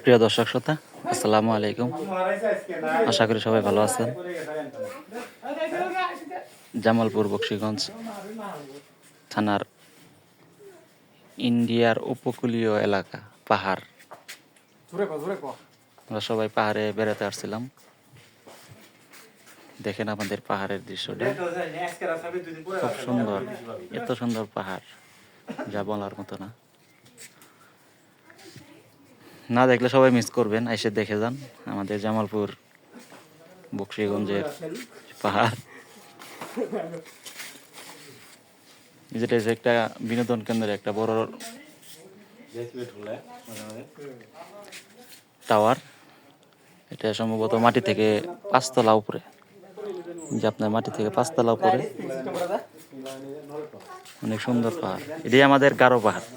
প্রিয় দর্শক শ্রোতা, আসসালামু আলাইকুম। আশা করি সবাই ভালো আছেন। জামালপুর বকশীগঞ্জ থানার ইন্ডিয়ার উপকূলীয় এলাকা, পাহাড়। আমরা সবাই পাহাড়ে বেড়াতে আসছিলাম। দেখেন আমাদের পাহাড়ের দৃশ্যটা খুব সুন্দর, এত সুন্দর পাহাড় যা বলার মতো না। না দেখলে সবাই মিস করবেন, এসে দেখে যান আমাদের জামালপুর বকশীগঞ্জের পাহাড়। যেটা একটা বিনোদন কেন্দ্রের একটা বড় টাওয়ার। এটা সম্ভবত মাটি থেকে 5 তলা উপরে, যে আপনার মাটি থেকে 5 তলা উপরে। অনেক সুন্দর পাহাড়। এটাই আমাদের গারো পাহাড়।